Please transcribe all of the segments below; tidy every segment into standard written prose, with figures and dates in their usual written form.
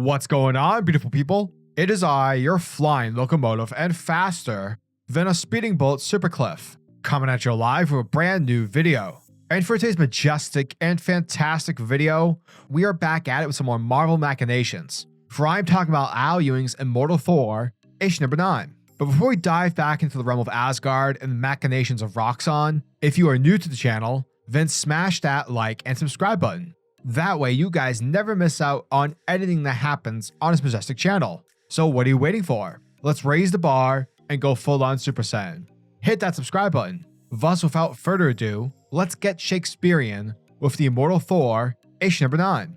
What's going on, beautiful people? It is I, your flying locomotive and faster than a speeding bullet SuperCliff, coming at you live with a brand new video. And for today's majestic and fantastic video, we are back at it with some more Marvel machinations. For I'm talking about AlEwing's Immortal Thor, issue number 9. But before we dive back into the realm of Asgard and the machinations of Roxxon, if you are new to the channel, then smash that like and subscribe button. That way you guys never miss out on anything that happens on this majestic channel. So what are you waiting for? Let's raise the bar and go full on Super Saiyan. Hit that subscribe button. Thus, without further ado, let's get Shakespearean with the Immortal Thor, issue number 9.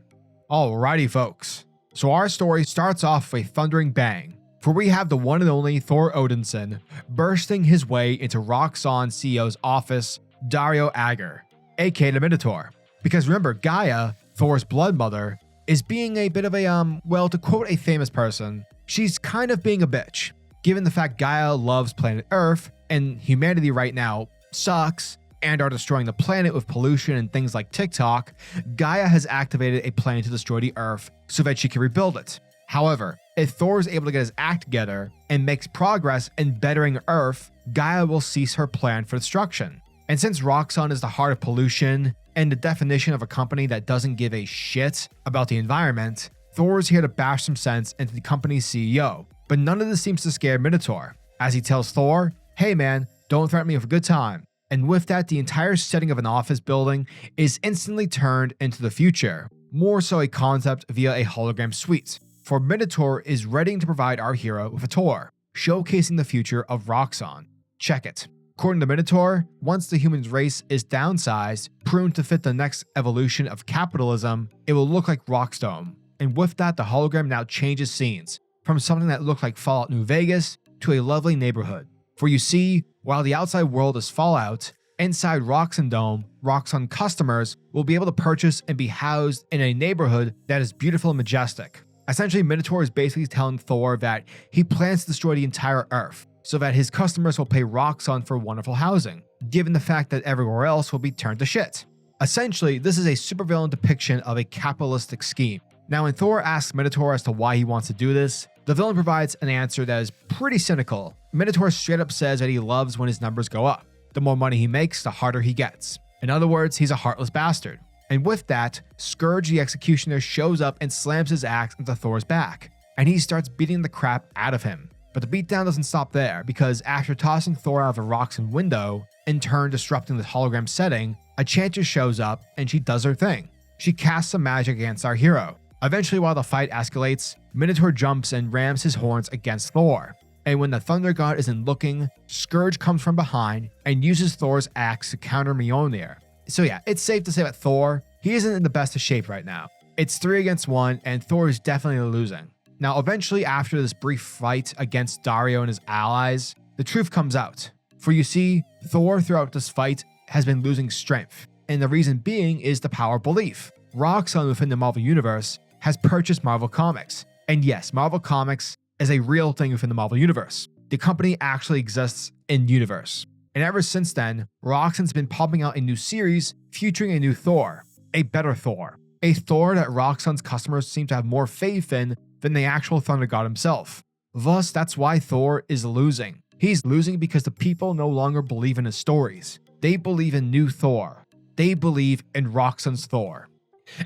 Alrighty folks, so our story starts off with a thundering bang, for we have the one and only ThorOdinson bursting his way into Roxxon CEO's office, Dario Agger, aka the Minotaur. Because remember, Gaia, Thor's blood mother, is being a bit of a, well, to quote a famous person, she's kind of being a bitch. Given the fact Gaia loves planet Earth, and humanity right now sucks, and are destroying the planet with pollution and things like TikTok, Gaia has activated a plan to destroy the Earth so that she can rebuild it. However, if Thor is able to get his act together and makes progress in bettering Earth, Gaia will cease her plan for destruction. And since Roxxon is the heart of pollution, and the definition of a company that doesn't give a shit about the environment, Thor is here to bash some sense into the company's CEO. But none of this seems to scare Minotaur, as he tells Thor, "Hey man, don't threaten me with a good time." And with that, the entire setting of an office building is instantly turned into the future, more so a concept via a hologram suite. For Minotaur is ready to provide our hero with a tour, showcasing the future of Roxxon. Check it. According to Minotaur, once the human race is downsized, pruned to fit the next evolution of capitalism, it will look like Roxxon. And with that, the hologram now changes scenes, from something that looked like Fallout New Vegas to a lovely neighborhood. For you see, while the outside world is Fallout, inside Roxxon Dome, Roxxon customers will be able to purchase and be housed in a neighborhood that is beautiful and majestic. Essentially, Minotaur is basically telling Thor that he plans to destroy the entire Earth, so that his customers will pay Roxxon for wonderful housing, given the fact that everywhere else will be turned to shit. Essentially, this is a supervillain depiction of a capitalistic scheme. Now, when Thor asks Minotaur as to why he wants to do this, the villain provides an answer that is pretty cynical. Minotaur straight up says that he loves when his numbers go up. The more money he makes, the harder he gets. In other words, he's a heartless bastard. And with that, Scourge the Executioner shows up and slams his axe into Thor's back, and he starts beating the crap out of him. But the beatdown doesn't stop there, because after tossing Thor out of a Roxxon window, in turn disrupting the hologram setting, Enchantress shows up and she does her thing. She casts some magic against our hero. Eventually, while the fight escalates, Minotaur jumps and rams his horns against Thor. And when the Thunder God isn't looking, Scourge comes from behind and uses Thor's axe to counter Mjolnir. So yeah, it's safe to say that Thor, he isn't in the best of shape right now. It's 3 against 1 and Thor is definitely losing. Now, eventually, after this brief fight against Dario and his allies, the truth comes out. For you see, Thor throughout this fight has been losing strength, and the reason being is the power of belief. Roxxon within the Marvel Universe has purchased Marvel Comics, and yes, Marvel Comics is a real thing within the Marvel Universe. The company actually exists in universe. And ever since then, Roxxon's been pumping out a new series featuring a new Thor, a better Thor, a Thor that Roxxon's customers seem to have more faith in than the actual Thunder God himself. Thus, that's why Thor is losing. He's losing because the people no longer believe in his stories. They believe in new Thor. They believe in Roxxon's Thor.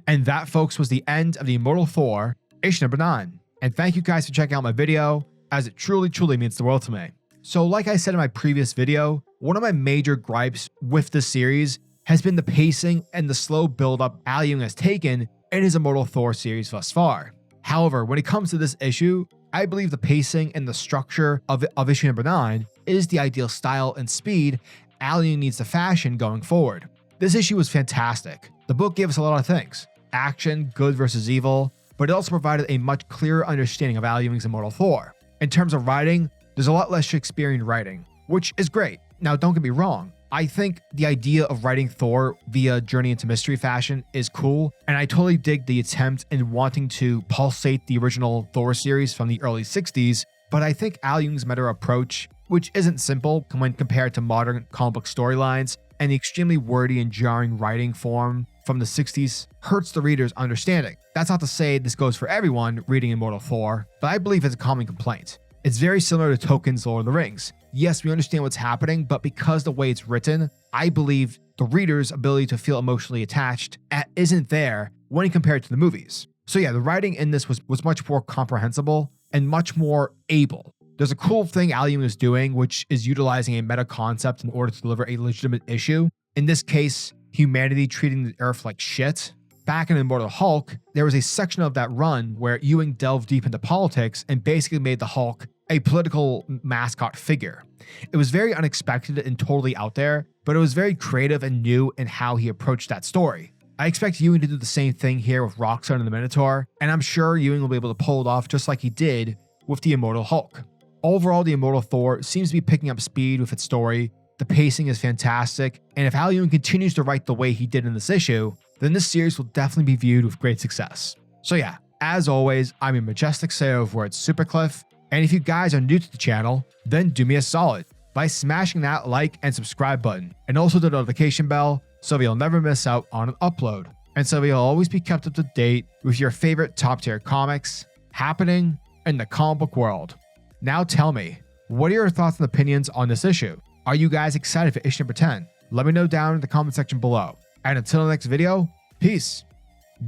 And that, folks, was the end of the Immortal Thor, issue number 9. And thank you guys for checking out my video, as it truly means the world to me. So like I said in my previous video, one of my major gripes with this series has been the pacing and the slow build-up AlEwing has taken in his Immortal Thor series thus far. However, when it comes to this issue, I believe the pacing and the structure of issue number 9 is the ideal style and speed AlEwing needs to fashion going forward. This issue was fantastic. The book gave us a lot of things. Action, good versus evil, but it also provided a much clearer understanding of AlEwing's Immortal Thor. In terms of writing, there's a lot less Shakespearean writing, which is great. Now, don't get me wrong. I think the idea of writing Thor via Journey into Mystery fashion is cool, and I totally dig the attempt in wanting to pulsate the original Thor series from the early 60s, but I think AlEwing's meta approach, which isn't simple when compared to modern comic book storylines, and the extremely wordy and jarring writing form from the 60s hurts the reader's understanding. That's not to say this goes for everyone reading Immortal Thor, but I believe it's a common complaint. It's very similar to Tolkien's Lord of the Rings. Yes, we understand what's happening, but because the way it's written, I believe the reader's ability to feel emotionally attached isn't there when compared to the movies. So yeah, the writing in this was much more comprehensible and much more able. There's a cool thing AlEwing is doing, which is utilizing a meta concept in order to deliver a legitimate issue. In this case, humanity treating the Earth like shit. Back in ImmortalHulk, there was a section of that run where Ewing delved deep into politics and basically made the Hulk a political mascot figure. It was very unexpected and totally out there, but it was very creative and new in how he approached that story. I expect Ewing to do the same thing here with Roxxon and the Minotaur, and I'm sure Ewing will be able to pull it off just like he did with the ImmortalHulk. Overall, the Immortal Thor seems to be picking up speed with its story. The pacing is fantastic, and if AlEwing continues to write the way he did in this issue, then this series will definitely be viewed with great success. So yeah, as always, I'm your majestic sailor of words, SuperCliff, and if you guys are new to the channel, then do me a solid by smashing that like and subscribe button, and also the notification bell so you'll never miss out on an upload, and so you'll always be kept up to date with your favorite top tier comics happening in the comic book world. Now tell me, what are your thoughts and opinions on this issue? Are you guys excited for issue number 10? Let me know down in the comment section below. And until the next video, peace.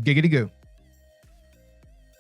Giggity goo.